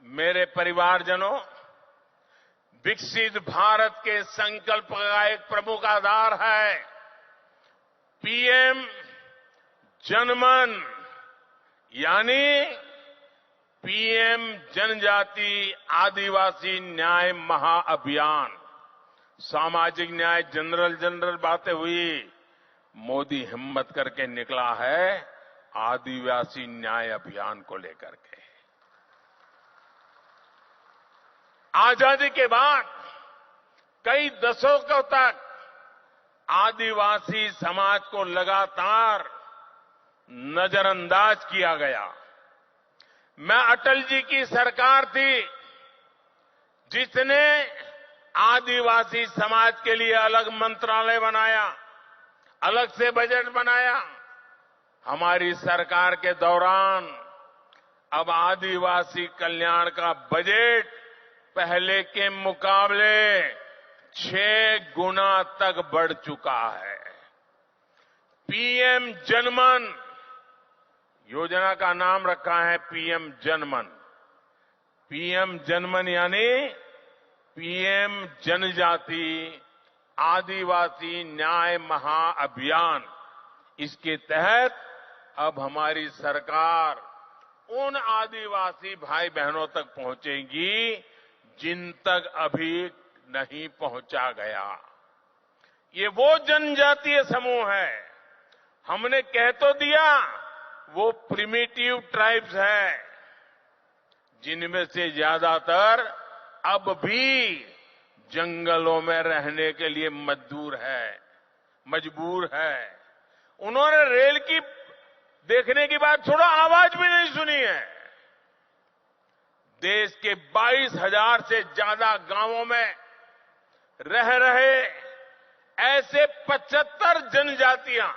मेरे परिवारजनों, विकसित भारत के संकल्प का एक प्रमुख आधार है पीएम जनमन, यानी पीएम जनजाति आदिवासी न्याय महाअभियान। सामाजिक न्याय जनरल बातें हुई, मोदी हिम्मत करके निकला है आदिवासी न्याय अभियान को लेकर के। आजादी के बाद कई दशकों तक आदिवासी समाज को लगातार नजरअंदाज किया गया। मैं अटल जी की सरकार थी जिसने आदिवासी समाज के लिए अलग मंत्रालय बनाया, अलग से बजट बनाया। हमारी सरकार के दौरान अब आदिवासी कल्याण का बजट पहले के मुकाबले 6 गुना तक बढ़ चुका है। पीएम जनमन योजना का नाम रखा है पीएम जनमन। पीएम जनमन यानी पीएम जनजाति आदिवासी न्याय महाअभियान। इसके तहत अब हमारी सरकार उन आदिवासी भाई बहनों तक पहुंचेगी जिन तक अभी नहीं पहुंचा गया। ये वो जनजातीय समूह है, हमने कह तो दिया वो प्रिमिटिव ट्राइब्स है, जिनमें से ज्यादातर अब भी जंगलों में रहने के लिए मजबूर है। उन्होंने रेल की देखने की बात छोड़ो, आवाज भी नहीं सुनी है। देश के 22,000 से ज्यादा गांवों में रह रहे ऐसे 75 जनजातियां,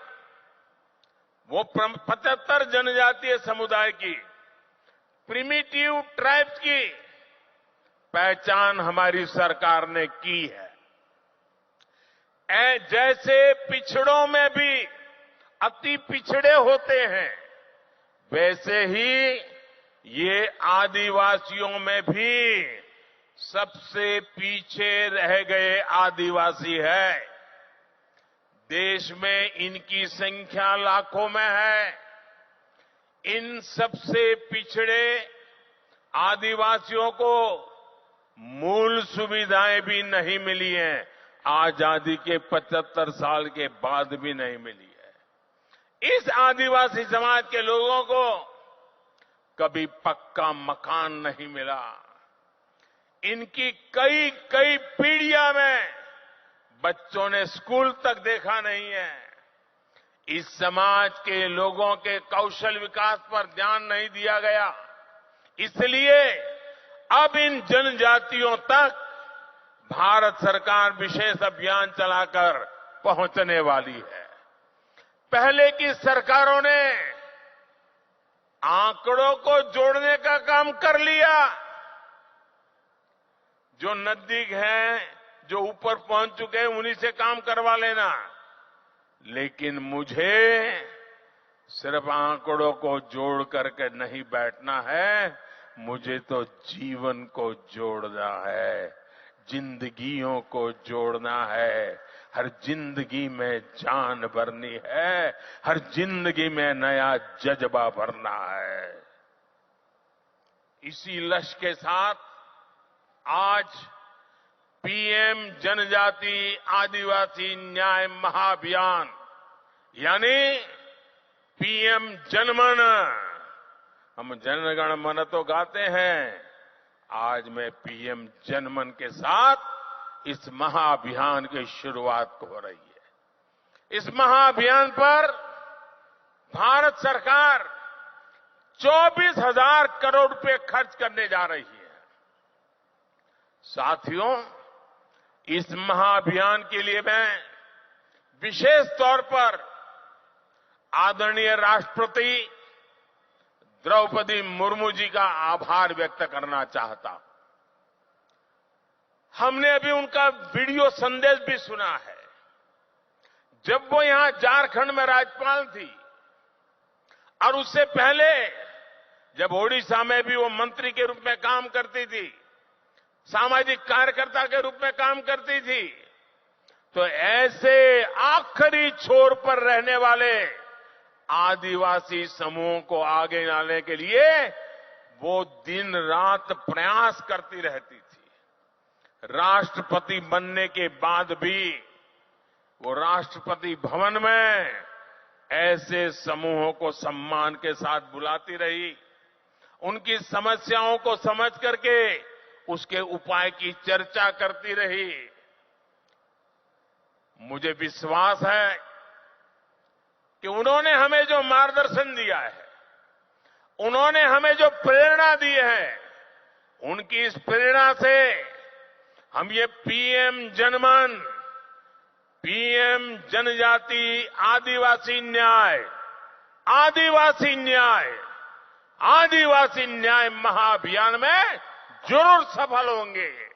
वो 75 जनजातीय समुदाय की प्रिमिटिव ट्राइब्स की पहचान हमारी सरकार ने की है। जैसे पिछड़ों में भी अति पिछड़े होते हैं, वैसे ही ये आदिवासियों में भी सबसे पीछे रह गए आदिवासी है। देश में इनकी संख्या लाखों में है। इन सबसे पिछड़े आदिवासियों को मूल सुविधाएं भी नहीं मिली हैं, आजादी के 75 साल के बाद भी नहीं मिली है। इस आदिवासी समाज के लोगों को कभी पक्का मकान नहीं मिला। इनकी कई पीढ़ियां में बच्चों ने स्कूल तक देखा नहीं है। इस समाज के लोगों के कौशल विकास पर ध्यान नहीं दिया गया। इसलिए अब इन जनजातियों तक भारत सरकार विशेष अभियान चलाकर पहुंचने वाली है। पहले की सरकारों ने आंकड़ों को जोड़ने का काम कर लिया। जो नजदीक हैं, जो ऊपर पहुंच चुके हैं, उन्हीं से काम करवा लेना। लेकिन मुझे सिर्फ आंकड़ों को जोड़ करके नहीं बैठना है, मुझे तो जीवन को जोड़ना है, जिंदगियों को जोड़ना है। हर जिंदगी में जान भरनी है, हर जिंदगी में नया जज्बा भरना है। इसी लक्ष्य के साथ आज पीएम जनजाति आदिवासी न्याय महाअभियान यानी पीएम जनमन, हम जनगण मन तो गाते हैं, आज मैं पीएम जनमन के साथ इस महाअभियान की शुरुआत हो रही है। इस महाअभियान पर भारत सरकार 24,000 करोड़ रुपए खर्च करने जा रही है। साथियों, इस महाअभियान के लिए मैं विशेष तौर पर आदरणीय राष्ट्रपति द्रौपदी मुर्मू जी का आभार व्यक्त करना चाहता हूं। हमने अभी उनका वीडियो संदेश भी सुना है। जब वो यहां झारखंड में राज्यपाल थी और उससे पहले जब ओडिशा में भी वो मंत्री के रूप में काम करती थी, सामाजिक कार्यकर्ता के रूप में काम करती थी, तो ऐसे आखिरी छोर पर रहने वाले आदिवासी समूहों को आगे लाने के लिए वो दिन रात प्रयास करती रहती थी। राष्ट्रपति बनने के बाद भी वो राष्ट्रपति भवन में ऐसे समूहों को सम्मान के साथ बुलाती रही, उनकी समस्याओं को समझ करके उसके उपाय की चर्चा करती रही। मुझे विश्वास है कि उन्होंने हमें जो मार्गदर्शन दिया है, उन्होंने हमें जो प्रेरणा दी है, उनकी इस प्रेरणा से हम ये पीएम जनमन, पीएम जनजाति आदिवासी न्याय, आदिवासी न्याय, आदिवासी न्याय महाअभियान में जरूर सफल होंगे।